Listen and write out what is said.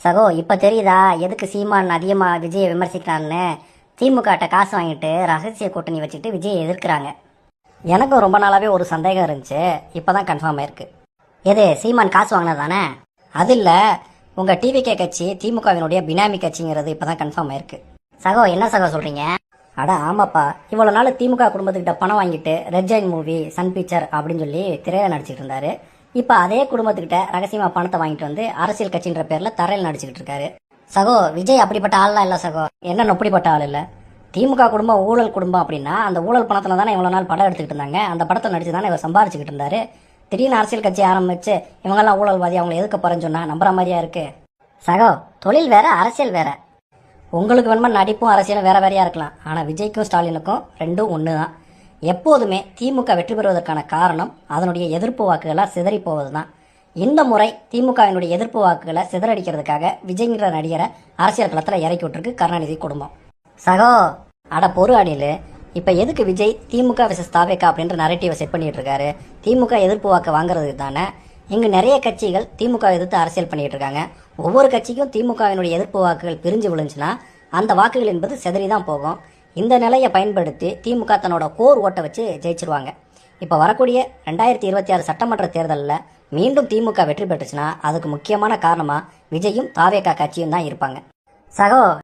சகோ இப்போ தெரியுதா எதுக்கு சீமான் அதிகமாக விஜயை விமர்சிக்கிறான்னு? திமுகட்ட காசு வாங்கிட்டு ரகசிய கூட்டணி வச்சுட்டு விஜயை எதிர்க்கிறாங்க. எனக்கும் ரொம்ப நாளாகவே ஒரு சந்தேகம் இருந்துச்சு, இப்போ தான் கன்ஃபார்ம் ஆயிருக்கு. எது, சீமான் காசு வாங்கினது தானே? அது இல்லை, உங்கள் டிவிகே கட்சி திமுகவினுடைய பினாமி கட்சிங்கிறது இப்போ தான் கன்ஃபார்ம் ஆயிருக்கு. சகோ என்ன சகோ சொல்கிறீங்க? அட ஆமாப்பா, இவ்வளோ நாள் திமுக குடும்பத்துக்கிட்ட பணம் வாங்கிட்டு ரெட் ஜெயின் மூவி, சன் பிக்சர் அப்படின்னு சொல்லி திரையில நடிச்சிட்டு இருந்தாரு. இப்போ அதே குடும்பத்துக்கிட்ட ரகசியமாக பணத்தை வாங்கிட்டு வந்து அரசியல் கட்சின்ற பேரில் தரையில் நடிச்சுக்கிட்டு இருக்காரு. சகோ, விஜய் அப்படிப்பட்ட ஆள்லாம் இல்லை சகோ. என்ன நொப்படிப்பட்ட ஆள் இல்லை. திமுக குடும்பம் ஊழல் குடும்பம் அப்படின்னா அந்த ஊழல் பணத்தில் தானே இவ்வளோ நாள் படம் எடுத்துக்கிட்டு இருந்தாங்க. அந்த படத்தை நடிச்சு தானே இவர் சம்பாரிச்சுக்கிட்டு இருந்தாரு. திடீர்னு அரசியல் கட்சி ஆரம்பிச்சு இவங்கெல்லாம் ஊழல்வாதி, அவங்களை எதுக்க போறேன்னு சொன்னா நம்புற மாதிரியா இருக்கு. சகோ, தொழில் வேற அரசியல் வேற. உங்களுக்கு வேணுமா நடிப்பும் அரசியலும் வேற வேறையா இருக்கலாம், ஆனால் விஜய்க்கும் ஸ்டாலினுக்கும் ரெண்டும் ஒன்று தான். எப்போதுமே திமுக வெற்றி பெறுவதற்கான காரணம் அதனுடைய எதிர்ப்பு வாக்குகளாக சிதறி போவது தான். இந்த முறை திமுகவினுடைய எதிர்ப்பு வாக்குகளை சிதறடிக்கிறதுக்காக விஜய்ங்கிற நடிகரை அரசியல் களத்தில் இறக்கி விட்டுருக்கு கருணாநிதி குடும்பம். சகோ, அட பொறு அணில், இப்போ எதுக்கு விஜய் திமுக விசஸ் தாவேக்கா அப்படின்ற நரேட்டிவை செட் பண்ணிட்டு இருக்காரு? திமுக எதிர்ப்பு வாக்கு வாங்குறதுக்கு தானே. இங்கு நிறைய கட்சிகள் திமுக எதிர்த்து அரசியல் பண்ணிட்டு இருக்காங்க. ஒவ்வொரு கட்சிக்கும் திமுகவினுடைய எதிர்ப்பு வாக்குகள் பிரிஞ்சு விழுந்துச்சுன்னா அந்த வாக்குகள் என்பது சிதறி தான் போகும். இந்த நிலையை பயன்படுத்தி திமுக தன்னோட கோர் ஓட்டை வச்சு ஜெயிச்சிருவாங்க. இப்போ வரக்கூடிய 2026 சட்டமன்ற தேர்தலில் மீண்டும் திமுக வெற்றி பெற்றுச்சுன்னா அதுக்கு முக்கியமான காரணமாக விஜயும் தாவேக்கா கட்சியும் தான் இருப்பாங்க. சகோ,